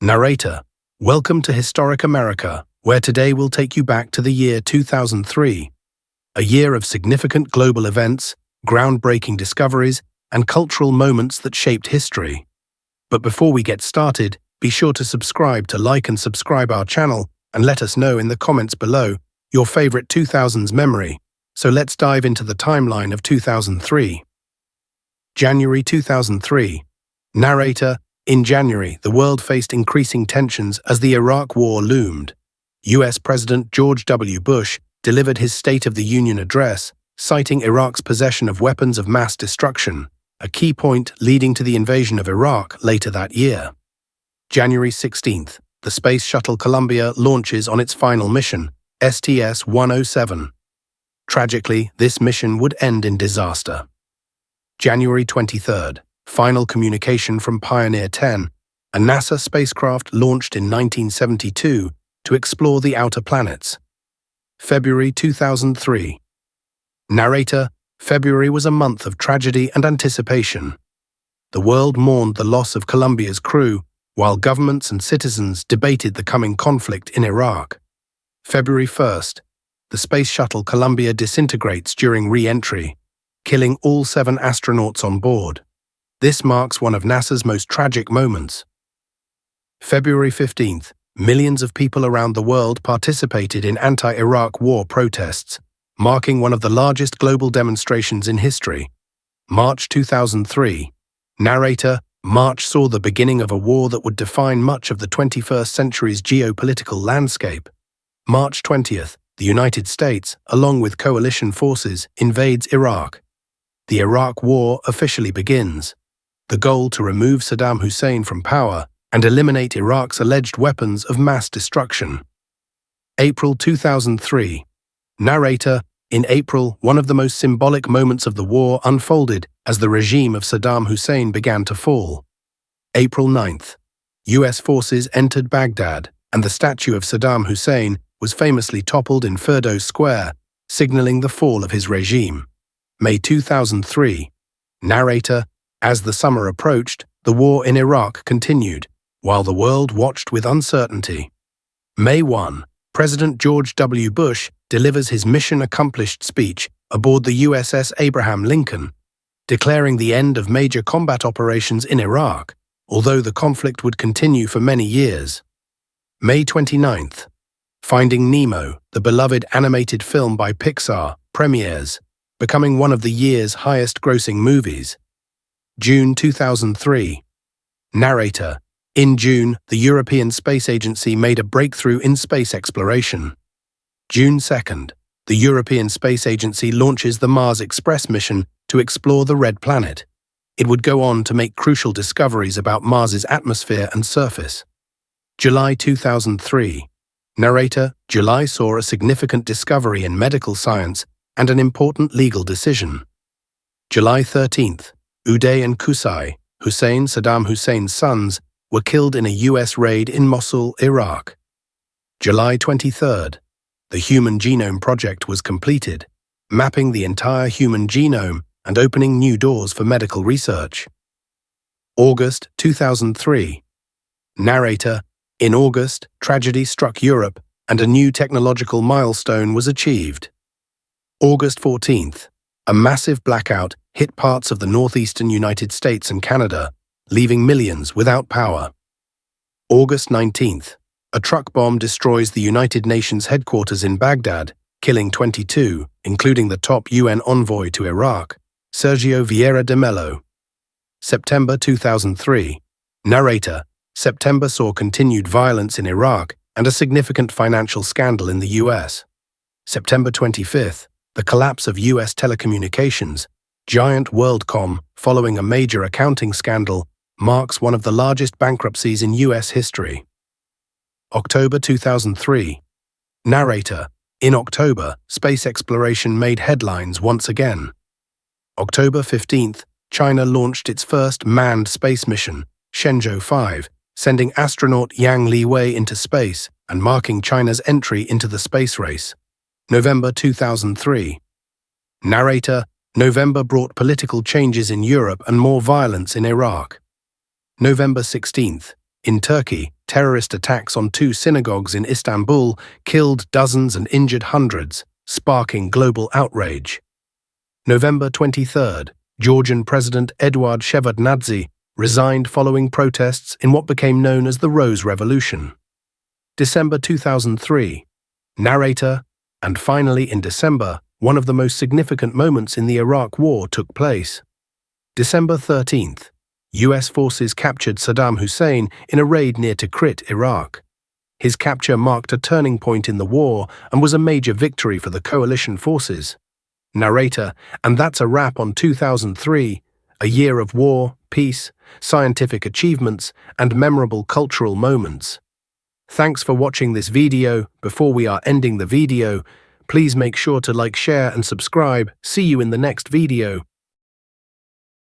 Narrator, welcome to Historic America, where today we'll take you back to the year 2003, a year of significant global events, groundbreaking discoveries, and cultural moments that shaped history. But before we get started, be sure to subscribe to like and subscribe our channel and let us know in the comments below your favorite 2000s memory. So let's dive into the timeline of 2003. January 2003. Narrator, in January, the world faced increasing tensions as the Iraq War loomed. US President George W. Bush delivered his State of the Union address, citing Iraq's possession of weapons of mass destruction, a key point leading to the invasion of Iraq later that year. January 16th, the Space Shuttle Columbia launches on its final mission, STS-107. Tragically, this mission would end in disaster. January 23rd, final communication from Pioneer 10, a NASA spacecraft launched in 1972 to explore the outer planets. February 2003. Narrator, February was a month of tragedy and anticipation. The world mourned the loss of Columbia's crew, while governments and citizens debated the coming conflict in Iraq. February 1st, the Space Shuttle Columbia disintegrates during re-entry, killing all 7 astronauts on board. This marks one of NASA's most tragic moments. February 15th, millions of people around the world participated in anti-Iraq war protests, marking one of the largest global demonstrations in history. March 2003. Narrator, March saw the beginning of a war that would define much of the 21st century's geopolitical landscape. March 20th, the United States, along with coalition forces, invades Iraq. The Iraq War officially begins. The goal to remove Saddam Hussein from power and eliminate Iraq's alleged weapons of mass destruction. April 2003. Narrator, in April, one of the most symbolic moments of the war unfolded as the regime of Saddam Hussein began to fall. April 9th. US forces entered Baghdad, and the statue of Saddam Hussein was famously toppled in Firdos Square, signaling the fall of his regime. May 2003. Narrator, as the summer approached, the war in Iraq continued, while the world watched with uncertainty. May 1. President George W. Bush delivers his mission accomplished speech aboard the USS Abraham Lincoln, declaring the end of major combat operations in Iraq, although the conflict would continue for many years. May 29th. Finding Nemo, the beloved animated film by Pixar, premieres, becoming one of the year's highest-grossing movies. June 2003. Narrator, in June, the European Space Agency made a breakthrough in space exploration. June 2nd, the European Space Agency launches the Mars Express mission to explore the Red Planet. It would go on to make crucial discoveries about Mars's atmosphere and surface. July 2003. Narrator, July saw a significant discovery in medical science and an important legal decision. July 13th. Uday and Qusay, Saddam Hussein's sons, were killed in a US raid in Mosul, Iraq. July 23rd. The Human Genome Project was completed, mapping the entire human genome and opening new doors for medical research. August 2003. Narrator, in August, tragedy struck Europe and a new technological milestone was achieved. August 14th. A massive blackout hit parts of the northeastern United States and Canada, leaving millions without power. August 19th. A truck bomb destroys the United Nations headquarters in Baghdad, killing 22, including the top UN envoy to Iraq, Sergio Vieira de Mello. September 2003. Narrator, September saw continued violence in Iraq and a significant financial scandal in the US. September 25th. The collapse of US telecommunications giant WorldCom following a major accounting scandal marks one of the largest bankruptcies in US history. October 2003. Narrator, in October, space exploration made headlines once again. October 15th, China launched its first manned space mission, Shenzhou 5, sending astronaut Yang Liwei into space and marking China's entry into the space race. November 2003. Narrator, November brought political changes in Europe and more violence in Iraq. November 16th. In Turkey, Terrorist attacks on 2 synagogues in Istanbul killed dozens and injured hundreds, sparking global outrage. November 23rd, Georgian President Eduard Shevardnadze resigned following protests in what became known as the Rose Revolution. December 2003, narrator, and finally in December, one of the most significant moments in the Iraq War took place. December 13th, US forces captured Saddam Hussein in a raid near Tikrit, Iraq. His capture marked a turning point in the war and was a major victory for the coalition forces. Narrator, and that's a wrap on 2003, a year of war, peace, scientific achievements, and memorable cultural moments. Thanks for watching this video. Before we are ending the video, please make sure to like, share, and subscribe. See you in the next video.